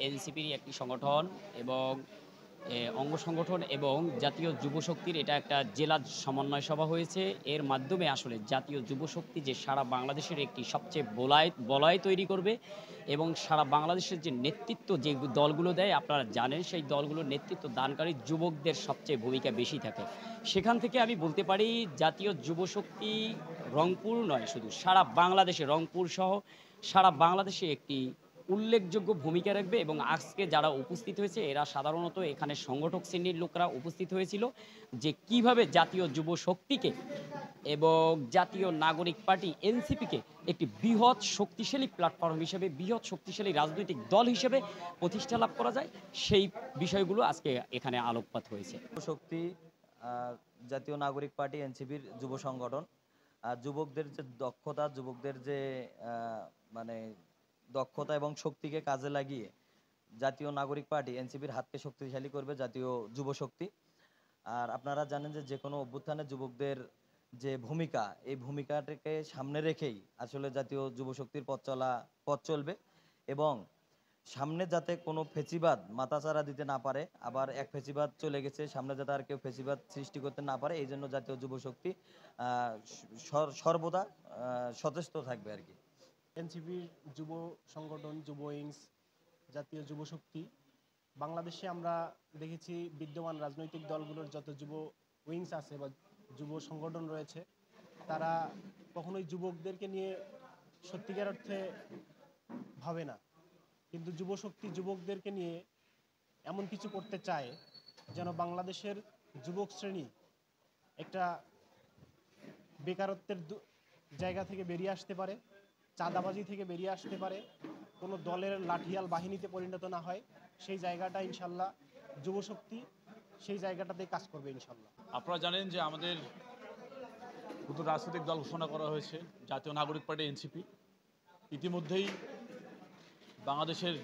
এনসিপির একটি সংগঠন এবং অঙ্গ সংগঠন এবং জাতীয় যুবশক্তির এটা একটা জেলা সমন্বয় সভা হয়েছে। এর মাধ্যমে আসলে জাতীয় যুবশক্তি যে সারা বাংলাদেশের একটি সবচেয়ে বলয় তৈরি করবে এবং সারা বাংলাদেশের যে নেতৃত্ব যে দলগুলো দেয় আপনারা জানেন সেই দলগুলোর নেতৃত্ব দানকারী যুবকদের সবচেয়ে ভূমিকা বেশি থাকে। সেখান থেকে আমি বলতে পারি জাতীয় যুবশক্তি রংপুর নয়, শুধু সারা বাংলাদেশে, রংপুর সহ সারা বাংলাদেশে একটি উল্লেখযোগ্য ভূমিকা রাখবে। এবং আজকে যারা উপস্থিত হয়েছে এরা সাধারণত এখানে সংগঠক শ্রেণীর লোকরা উপস্থিত হয়েছিল, যে কিভাবে জাতীয় যুব শক্তিকে এবং জাতীয় নাগরিক পার্টি এনসিপিকে একটি বৃহৎ শক্তিশালী প্ল্যাটফর্ম হিসেবে, বৃহৎ শক্তিশালী রাজনৈতিক দল হিসেবে প্রতিষ্ঠা লাভ করা যায়, সেই বিষয়গুলো আজকে এখানে আলোকপাত হয়েছে। শক্তি জাতীয় নাগরিক পার্টি এনসিপির যুব সংগঠন, যুবকদের যে দক্ষতা, যুবকদের যে মানে দক্ষতা এবং শক্তিকে কাজে লাগিয়ে জাতীয় নাগরিক পার্টি এনসিপির হাতকে শক্তিশালী করবে জাতীয় যুব শক্তি। আর আপনারা জানেন যে কোনো অভ্যুত্থানে যুবকদের যে ভূমিকা, এই ভূমিকাটাকে সামনে রেখেই আসলে জাতীয় যুব শক্তির পথ চলবে এবং সামনে যাতে কোনো ফেঁচিবাদ মাথাচাড়া দিতে না পারে, আবার এক ফেঁচিবাদ চলে গেছে, সামনে যাতে আর কেউ ফেঁচিবাদ সৃষ্টি করতে না পারে, এই জন্য জাতীয় যুব শক্তি সর্বদা সচেষ্ট থাকবে আর কি। এনসিপির যুব সংগঠন, যুব উইংস, জাতীয় যুব শক্তি, বাংলাদেশে আমরা দেখেছি বিদ্যমান রাজনৈতিক দলগুলোর যত যুব উইংস আছে বা যুব সংগঠন রয়েছে, তারা কখনোই যুবকদেরকে নিয়ে সত্যিকার অর্থে ভাবে না। কিন্তু যুব শক্তি যুবকদেরকে নিয়ে এমন কিছু করতে চায় যেন বাংলাদেশের যুবক শ্রেণী একটা বেকারত্বের জায়গা থেকে বেরিয়ে আসতে পারে, চাঁদাবাজি থেকে বেরিয়ে আসতে পারে, কোনো দলের লাঠিয়াল বাহিনীতে পরিণত না হয়। সেই জায়গাটা ইনশাল্লাহ যুবশক্তি সেই জায়গাটাতেই কাজ করবে ইনশাল্লাহ। আপনারা জানেন যে আমাদের দুটো রাজনৈতিক দল ঘোষণা করা হয়েছে, জাতীয় নাগরিক পার্টি এনসিপি। ইতিমধ্যেই বাংলাদেশের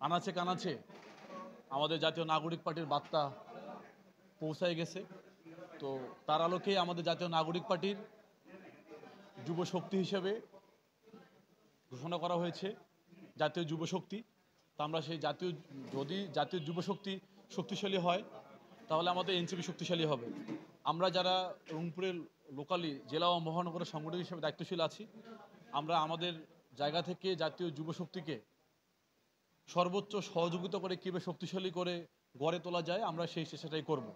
আনাচে কানাচে আমাদের জাতীয় নাগরিক পার্টির বার্তা পৌঁছায় গেছে। তো তার আলোকেই আমাদের জাতীয় নাগরিক পার্টির যুব শক্তি হিসেবে ঘোষণা করা হয়েছে জাতীয় যুব শক্তি। তো আমরা সেই যদি জাতীয় যুব শক্তি শক্তিশালী হয় তাহলে আমাদের এনসিপি শক্তিশালী হবে। আমরা যারা রংপুরের লোকালি জেলা ও মহানগরের সংগঠক হিসেবে দায়িত্বশীল আছি, আমরা আমাদের জায়গা থেকে জাতীয় যুব শক্তিকে সর্বোচ্চ সহযোগিতা করে কীভাবে শক্তিশালী করে গড়ে তোলা যায়, আমরা সেটাই করব।